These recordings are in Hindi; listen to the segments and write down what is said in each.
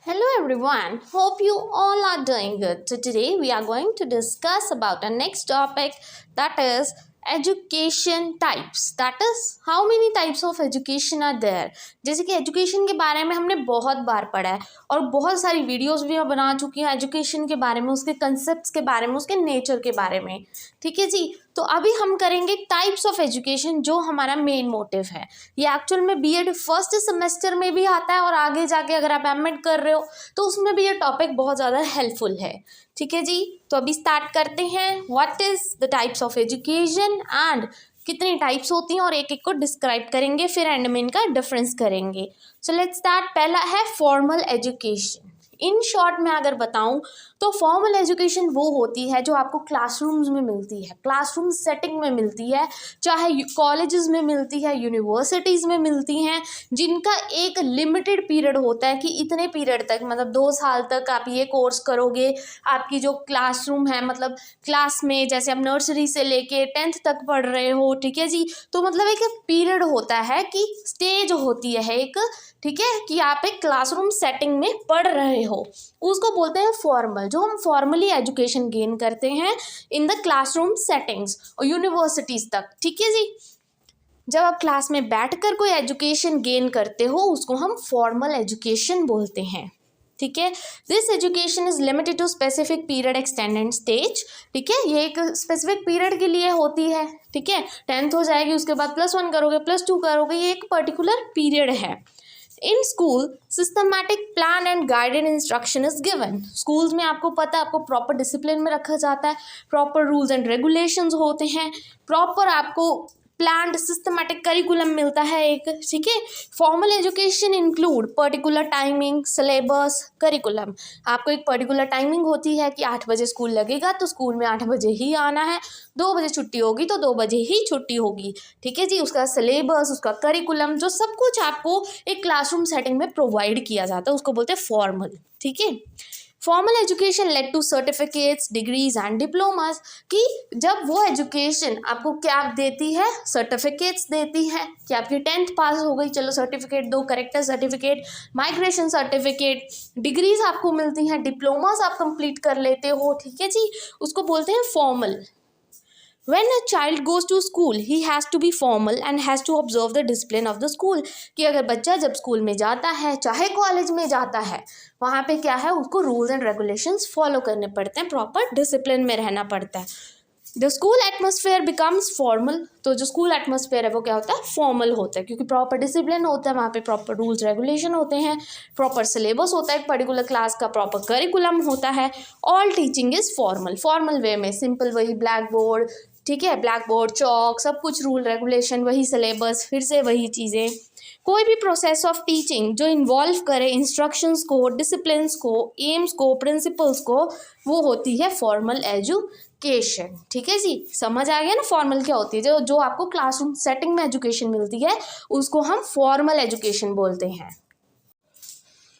Hello everyone, hope you all are doing good. So today we are going to discuss about our next topic, that is education types. That is how many types of education are there. जैसे कि एजुकेशन के बारे में हमने बहुत बार पढ़ा है और बहुत सारी वीडियोस भी मैं बना चुकी हूँ एजुकेशन के बारे में, उसके कंसेप्ट्स के बारे में, उसके नेचर के बारे में। ठीक है जी, तो अभी हम करेंगे टाइप्स ऑफ एजुकेशन, जो हमारा मेन मोटिव है। ये एक्चुअल में बीएड फर्स्ट सेमेस्टर में भी आता है और आगे जाके अगर आप एमएड कर रहे हो तो उसमें भी ये टॉपिक बहुत ज़्यादा हेल्पफुल है। ठीक है जी, तो अभी स्टार्ट करते हैं। What is the types of education and कितनी टाइप्स होती हैं और एक एक को डिस्क्राइब करेंगे, फिर एंड में इनका डिफरेंस करेंगे। So let's start. पहला है फॉर्मल एजुकेशन। इन शॉर्ट में अगर बताऊं तो फॉर्मल एजुकेशन वो होती है जो आपको क्लासरूम्स में मिलती है, क्लासरूम सेटिंग में मिलती है, चाहे कॉलेजेस में मिलती है, यूनिवर्सिटीज़ में मिलती हैं, जिनका एक लिमिटेड पीरियड होता है कि इतने पीरियड तक, मतलब 2 साल तक आप ये कोर्स करोगे। आपकी जो क्लासरूम है, मतलब क्लास में जैसे आप नर्सरी से लेके 10th तक पढ़ रहे हो, ठीक है जी, तो मतलब एक पीरियड होता है कि स्टेज होती है एक, ठीक है, कि आप एक क्लासरूम सेटिंग में पढ़ रहे हो, उसको बोलते हैं फॉर्मल। जो हम फॉर्मली एजुकेशन गेन करते हैं इन द क्लासरूम सेटिंग्स और यूनिवर्सिटीज़ तक। ठीक है जी, जब आप क्लास में बैठकर कोई एजुकेशन गेन करते हो उसको हम फॉर्मल एजुकेशन बोलते हैं। ठीक है, this education is limited to specific period, extend and stage. ठीक है, ये एक स्पेसिफिक पीरियड के लिए होती है। ठीक है, 10th हो जाएगी, उसके बाद +1 करोगे, +2 करोगे, ये एक पर्टिकुलर पीरियड है। In school systematic plan and guided instruction is given. Schools में आपको पता है, आपको प्रॉपर डिसिप्लिन में रखा जाता है, प्रॉपर रूल्स एंड रेगुलेशंस होते हैं, प्रॉपर आपको प्लान्ड सिस्टमैटिक करिकुलम मिलता है एक। ठीक है, formal education include particular timing, syllabus, curriculum. आपको एक पर्टिकुलर टाइमिंग होती है कि 8 बजे स्कूल लगेगा तो स्कूल में 8 बजे ही आना है, 2 बजे छुट्टी होगी तो 2 बजे ही छुट्टी होगी। ठीक है जी, उसका सिलेबस, उसका करिकुलम, जो सब कुछ आपको एक क्लासरूम सेटिंग में प्रोवाइड किया जाता है, उसको बोलते हैं फॉर्मल। ठीक है, formal education led to certificates, degrees and diplomas, कि जब वो एजुकेशन आपको क्या देती है, सर्टिफिकेट्स देती है कि आपकी 10th पास हो गई, चलो सर्टिफिकेट दो, character certificate, migration certificate, degrees आपको मिलती हैं, डिप्लोमास आप कंप्लीट कर लेते हो। ठीक है जी, उसको बोलते हैं formal. When a child goes to school, he has to be formal and has to observe the discipline of the school. कि अगर बच्चा जब स्कूल में जाता है, चाहे कॉलेज में जाता है, वहाँ पे क्या है, उसको रूल्स एंड रेगुलेशंस फॉलो करने पड़ते हैं, प्रॉपर डिसिप्लिन में रहना पड़ता है। The school atmosphere becomes formal. तो जो स्कूल एटमोसफेयर है वो क्या होता है, फॉर्मल होता है, क्योंकि प्रॉपर डिसिप्लिन होता है, वहाँ पे प्रॉपर रूल्स रेगुलेशन होते हैं, प्रॉपर सिलेबस होता है, एक पर्टिकुलर क्लास का प्रॉपर करिकुलम होता है। All teaching is formal, formal way में, सिंपल वही ब्लैक बोर्ड, ठीक है, ब्लैक बोर्ड, चौक, सब कुछ रूल रेगुलेशन, वही सिलेबस, फिर से वही चीज़ें। कोई भी प्रोसेस ऑफ टीचिंग जो इन्वॉल्व करे इंस्ट्रक्शंस को, डिसिप्लिन्स को, एम्स को, प्रिंसिपल्स को, वो होती है फॉर्मल एजुकेशन। ठीक है जी, समझ आ गया ना फॉर्मल क्या होती है। जो जो आपको क्लासरूम सेटिंग में एजुकेशन मिलती है उसको हम फॉर्मल एजुकेशन बोलते हैं।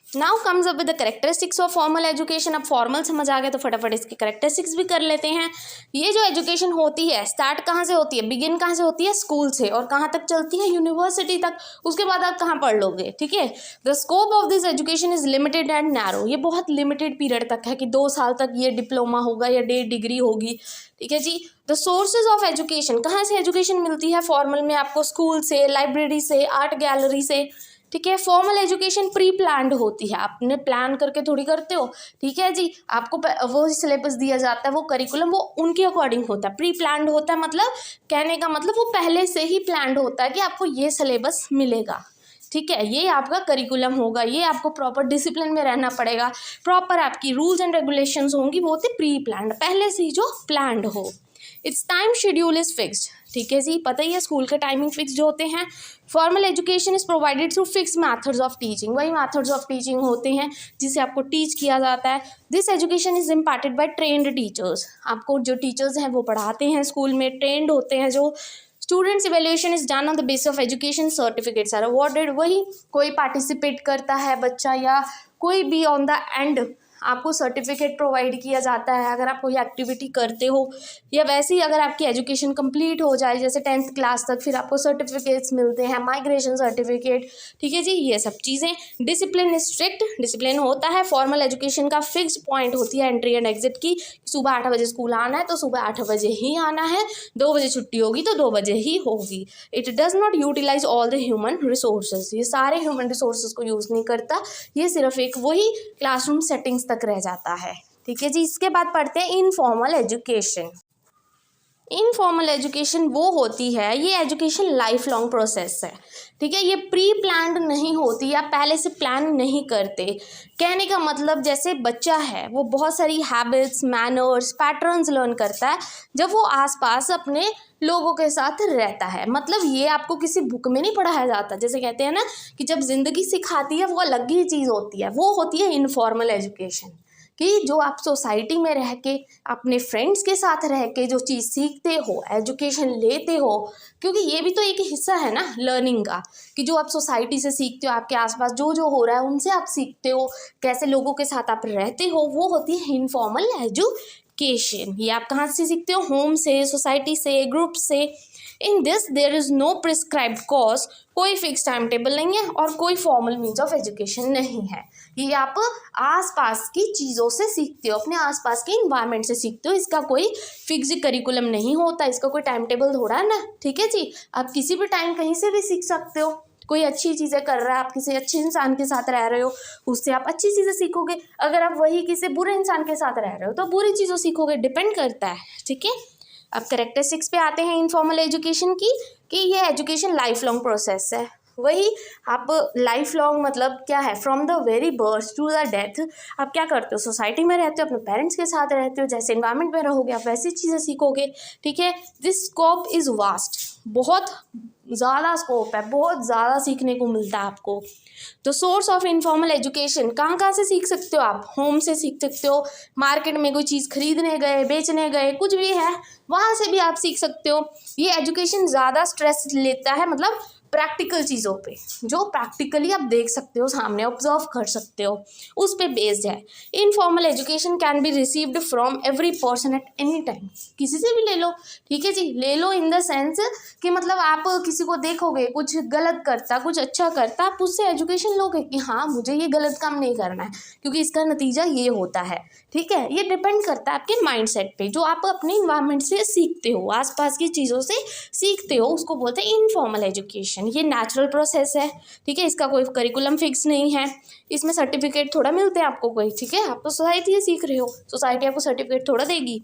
Now comes up with the characteristics of formal education. अब फॉर्मल समझ आ गया तो फटाफट इसकी करेक्टरिस्टिक्स भी कर लेते हैं। ये जो एजुकेशन होती है, स्टार्ट कहाँ से होती है, बिगिन कहाँ से होती है, स्कूल से, और कहाँ तक चलती है, यूनिवर्सिटी तक। उसके बाद आप कहाँ पढ़ लोगे। ठीक है, the scope of this education is limited and narrow. ये बहुत लिमिटेड पीरियड तक है कि 2 साल तक ये डिप्लोमा होगा या 1.5 डिग्री होगी। ठीक है जी, द सोर्सेज ऑफ एजुकेशन, कहाँ से एजुकेशन मिलती है फॉर्मल में, आपको स्कूल से, लाइब्रेरी से, आर्ट गैलरी से। ठीक है, फॉर्मल एजुकेशन प्री प्लान्ड होती है, आपने प्लान करके थोड़ी करते हो। ठीक है जी, आपको वो सिलेबस दिया जाता है, वो करिकुलम वो उनके अकॉर्डिंग होता है, प्री प्लान्ड होता है। मतलब कहने का मतलब वो पहले से ही प्लान्ड होता है कि आपको ये सिलेबस मिलेगा। ठीक है, ये आपका करिकुलम होगा, ये आपको प्रॉपर डिसिप्लिन में रहना पड़ेगा, प्रॉपर आपकी रूल्स एंड रेगुलेशंस होंगी, वो होते प्री प्लान्ड, पहले से ही जो प्लान्ड हो। It's time schedule is fixed. ठीक है जी, पता ही है स्कूल के टाइमिंग फिक्स जो होते हैं। Formal education is provided through fix methods of teaching, वही मैथड्स ऑफ टीचिंग होते हैं जिसे आपको टीच किया जाता है। This education is imparted by trained teachers, आपको जो टीचर्स हैं वो पढ़ाते हैं स्कूल में, ट्रेंड होते हैं जो। Students evaluation is done on the basis of education, certificates are awarded. वही कोई पार्टिसिपेट करता है बच्चा या कोई भी ऑन द एंड आपको सर्टिफिकेट प्रोवाइड किया जाता है अगर आप कोई एक्टिविटी करते हो, या वैसे ही अगर आपकी एजुकेशन कंप्लीट हो जाए जैसे 10th क्लास तक, फिर आपको सर्टिफिकेट्स मिलते हैं, माइग्रेशन सर्टिफिकेट, ठीक है जी, ये सब चीज़ें। डिसिप्लिन स्ट्रिक्ट, डिसिप्लिन होता है। फॉर्मल एजुकेशन का फिक्स्ड पॉइंट होती है एंट्री एंड एग्जिट की, सुबह 8 बजे स्कूल आना है तो सुबह 8 बजे ही आना है, 2 बजे छुट्टी होगी तो 2 बजे ही होगी। It does not utilize all the human resources, ये सारे ह्यूमन रिसोर्सेज को यूज़ नहीं करता, ये सिर्फ एक वही क्लासरूम सेटिंग्स तक रह जाता है, ठीक है जी। इसके बाद पढ़ते हैं इनफॉर्मल एजुकेशन। इनफॉर्मल एजुकेशन वो होती है, ये एजुकेशन लाइफ लॉन्ग प्रोसेस है, ठीक है। ये प्री प्लान्ड नहीं होती, या पहले से प्लान नहीं करते। कहने का मतलब जैसे बच्चा है वो बहुत सारी हैबिट्स, मैनर्स, पैटर्न्स लर्न करता है जब वो आसपास अपने लोगों के साथ रहता है। मतलब ये आपको किसी बुक में नहीं पढ़ाया जाता। जैसे कहते हैं ना कि जब जिंदगी सिखाती है वो अलग ही चीज़ होती है, वो होती है इनफॉर्मल एजुकेशन, कि जो आप सोसाइटी में रह के अपने फ्रेंड्स के साथ रह के जो चीज़ सीखते हो, एजुकेशन लेते हो, क्योंकि ये भी तो एक हिस्सा है ना लर्निंग का, कि जो आप सोसाइटी से सीखते हो, आपके आसपास जो जो हो रहा है उनसे आप सीखते हो, कैसे लोगों के साथ आप रहते हो, वो होती है इनफॉर्मल एजुकेशन। ये आप कहाँ से सीखते हो? होम से, सोसाइटी से, ग्रुप से। In this there is no prescribed course, कोई फिक्स टाइम टेबल नहीं है और कोई फॉर्मल मीन्स ऑफ एजुकेशन नहीं है। ये आप आसपास की चीज़ों से सीखते हो, अपने आसपास के इन्वायरमेंट से सीखते हो। इसका कोई फिक्स करिकुलम नहीं होता, इसका कोई टाइम टेबल थोड़ा है ना, ठीक है जी। आप किसी भी टाइम कहीं से भी सीख सकते हो। कोई अच्छी चीज़ें कर रहा है, आप किसी अच्छे इंसान के साथ रह रहे हो, उससे आप अच्छी चीज़ें सीखोगे। अगर आप वही किसी बुरे इंसान के साथ रह रहे हो तो बुरी चीज़ों सीखोगे, डिपेंड करता है, ठीक है। अब कैरेक्टरिस्टिक्स पे आते हैं इनफॉर्मल एजुकेशन की, कि ये एजुकेशन लाइफ लॉन्ग प्रोसेस है। वही आप लाइफ लॉन्ग मतलब क्या है, from the very birth to the death आप क्या करते हो, सोसाइटी में रहते हो, अपने पेरेंट्स के साथ रहते हो, जैसे इन्वायरमेंट में रहोगे आप वैसी चीज़ें सीखोगे, ठीक है। दिस स्कोप इज़ वास्ट, बहुत ज़्यादा स्कोप है, बहुत ज़्यादा सीखने को मिलता है आपको। तो सोर्स ऑफ इनफॉर्मल एजुकेशन कहाँ कहाँ से सीख सकते हो आप? होम से सीख सकते हो, मार्केट में कोई चीज़ खरीदने गए, बेचने गए, कुछ भी है वहाँ से भी आप सीख सकते हो। ये एजुकेशन ज़्यादा स्ट्रेस लेता है मतलब प्रैक्टिकल चीज़ों पे, जो प्रैक्टिकली आप देख सकते हो, सामने ऑब्जर्व कर सकते हो, उस पे बेस्ड है। Informal education can be received from every person at any time, किसी से भी ले लो, ठीक है जी। ले लो इन द सेंस कि मतलब आप किसी को देखोगे कुछ गलत करता, कुछ अच्छा करता, आप उससे एजुकेशन लोगे कि हाँ मुझे ये गलत काम नहीं करना है क्योंकि इसका नतीजा ये होता है, ठीक है। ये डिपेंड करता है आपके माइंडसेट पे, जो आप अपने इन्वायरमेंट से सीखते हो, आसपास की चीज़ों से सीखते हो, उसको बोलते हैं इनफॉर्मल एजुकेशन। ये नेचुरल प्रोसेस है, ठीक है। इसका कोई करिकुलम फिक्स नहीं है, इसमें सर्टिफिकेट थोड़ा मिलते हैं आपको कोई, ठीक है। आप तो सोसाइटी से सीख रहे हो, सोसाइटी आपको सर्टिफिकेट थोड़ा देगी।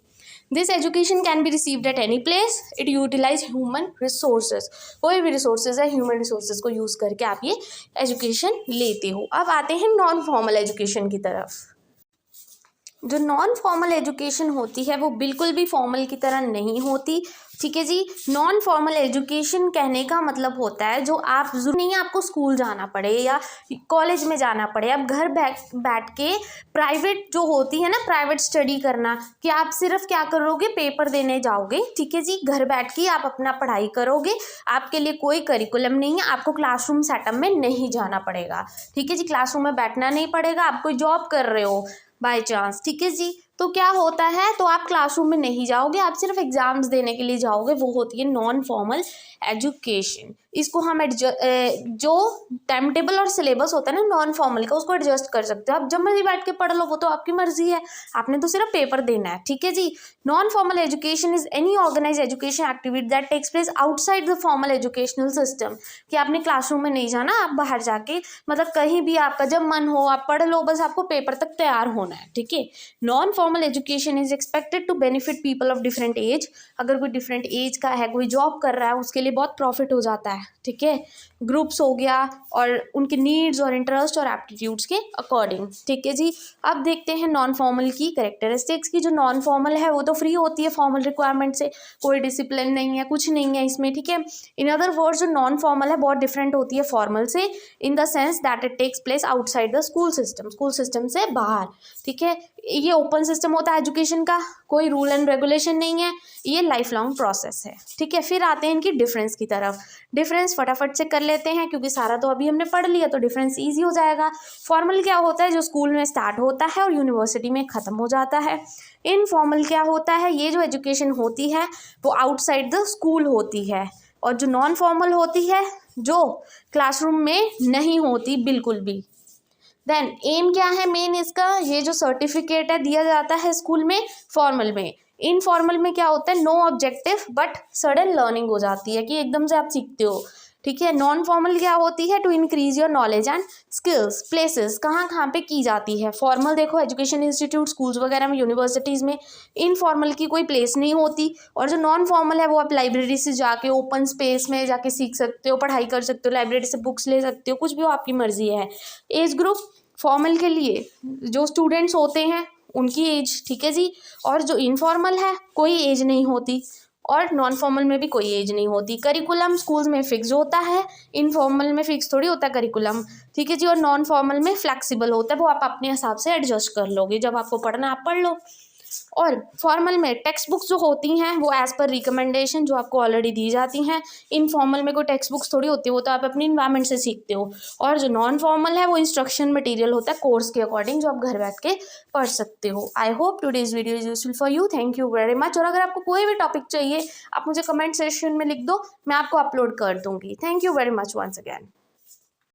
This education can be received at any place, it utilize human resources, कोई भी रिसोर्सेज है ह्यूमन रिसोर्सेज को यूज़ करके आप ये एजुकेशन लेते हो। अब आते हैं नॉन फॉर्मल एजुकेशन की तरफ। जो नॉन फॉर्मल एजुकेशन होती है वो बिल्कुल भी फॉर्मल की तरह नहीं होती, ठीक है जी। नॉन फॉर्मल एजुकेशन कहने का मतलब होता है जो आप जरूर नहीं आपको स्कूल जाना पड़े या कॉलेज में जाना पड़े, आप घर बैठ के प्राइवेट जो होती है ना, प्राइवेट स्टडी करना, कि आप सिर्फ क्या करोगे, पेपर देने जाओगे, ठीक है जी। घर बैठ के आप अपना पढ़ाई करोगे, आपके लिए कोई करिकुलम नहीं है, आपको क्लासरूम सेटअप में नहीं जाना पड़ेगा, ठीक है जी। क्लासरूम में बैठना नहीं पड़ेगा, आप कोई जॉब कर रहे हो बाय चांस, ठीक है जी, तो क्या होता है, तो आप क्लासरूम में नहीं जाओगे, आप सिर्फ एग्जाम्स देने के लिए जाओगे, वो होती है नॉन फॉर्मल एजुकेशन। इसको हम जो टाइम टेबल और सिलेबस होता है ना नॉन फॉर्मल का, उसको एडजस्ट कर सकते हो आप, जब मर्जी बैठ के पढ़ लो, वो तो आपकी मर्जी है, आपने तो सिर्फ पेपर देना है, ठीक है जी। Non formal education is any organise education activity that takes place outside the formal educational system, कि आपने क्लासरूम में नहीं जाना, आप बाहर जाके मतलब कहीं भी आपका जब मन हो आप पढ़ लो, बस आपको पेपर तक तैयार होना है, ठीक है। Non formal education is expected to benefit people of different age, अगर कोई डिफरेंट एज का है, कोई जॉब कर रहा है, उसके लिए बहुत प्रॉफिट हो जाता है, ठीक है। ग्रुप्स हो गया और उनके नीड्स और इंटरेस्ट और एप्टीट्यूड्स के अकॉर्डिंग, ठीक है जी। अब देखते हैं नॉन फॉर्मल की कैरेक्टरिस्टिक्स की। जो नॉन फॉर्मल है वो तो फ्री होती है फॉर्मल रिक्वायरमेंट से, कोई डिसिप्लिन नहीं है, कुछ नहीं है इसमें, ठीक है। इन अदर वर्ड्स जो नॉन फॉर्मल है बहुत डिफरेंट होती है फॉर्मल से, in the sense that it takes place outside the school system, school system से बाहर, ठीक है। ये ओपन सिस्टम होता है एजुकेशन का, कोई रूल एंड रेगुलेशन नहीं है, ये लाइफ लॉन्ग प्रोसेस है, ठीक है। फिर आते हैं इनकी डिफरेंस की तरफ। डिफरेंस फटाफट से कर लेते हैं क्योंकि सारा तो अभी हमने पढ़ लिया, तो डिफरेंस ईजी हो जाएगा। फॉर्मल क्या होता है, जो स्कूल में स्टार्ट होता है और यूनिवर्सिटी में ख़त्म हो जाता है। इनफॉर्मल क्या होता है, ये जो एजुकेशन होती है वो आउटसाइड द स्कूल होती है, और जो नॉन फॉर्मल होती है जो क्लासरूम में नहीं होती बिल्कुल भी। देन एम क्या है मेन इसका, ये जो सर्टिफिकेट है दिया जाता है स्कूल में फॉर्मल में। इनफॉर्मल में क्या होता है, no objective but sudden learning हो जाती है कि एकदम से आप सीखते हो, ठीक है। नॉन फॉर्मल क्या होती है, to increase your knowledge and skills. Places कहाँ कहाँ पे की जाती है, फॉर्मल देखो एजुकेशन इंस्टीट्यूट स्कूल्स वगैरह में, यूनिवर्सिटीज़ में। इनफॉर्मल की कोई प्लेस नहीं होती, और जो नॉन फॉर्मल है वो आप लाइब्रेरी से जाके ओपन स्पेस में जाके सीख सकते हो, पढ़ाई कर सकते हो, लाइब्रेरी से बुक्स ले सकते हो, कुछ भी हो आपकी मर्जी है। एज ग्रुप फॉर्मल के लिए जो स्टूडेंट्स होते हैं उनकी एज, ठीक है जी। और जो इनफॉर्मल है कोई एज नहीं होती, और नॉन फॉर्मल में भी कोई एज नहीं होती। करिकुलम स्कूल्स में फिक्स होता है, इनफॉर्मल में फिक्स थोड़ी होता है करिकुलम, ठीक है जी। और नॉन फॉर्मल में फ्लेक्सिबल होता है, वो आप अपने हिसाब से एडजस्ट कर लोगे, जब आपको पढ़ना आप पढ़ लो। और फॉर्मल में टेक्स्ट बुक्स जो होती हैं वो एज़ पर रिकमेंडेशन जो आपको ऑलरेडी दी जाती हैं। इनफॉर्मल में कोई टेक्स्ट बुक्स थोड़ी होती है, वो तो आप अपनी इन्वायरमेंट से सीखते हो। और जो नॉन फॉर्मल है वो इंस्ट्रक्शन मटेरियल होता है कोर्स के अकॉर्डिंग, जो आप घर बैठ के पढ़ सकते हो। I hope today's video is useful for you. Thank you very much. और अगर आपको कोई भी टॉपिक चाहिए आप मुझे कमेंट सेक्शन में लिख दो, मैं आपको अपलोड कर दूंगी। Thank you very much once again.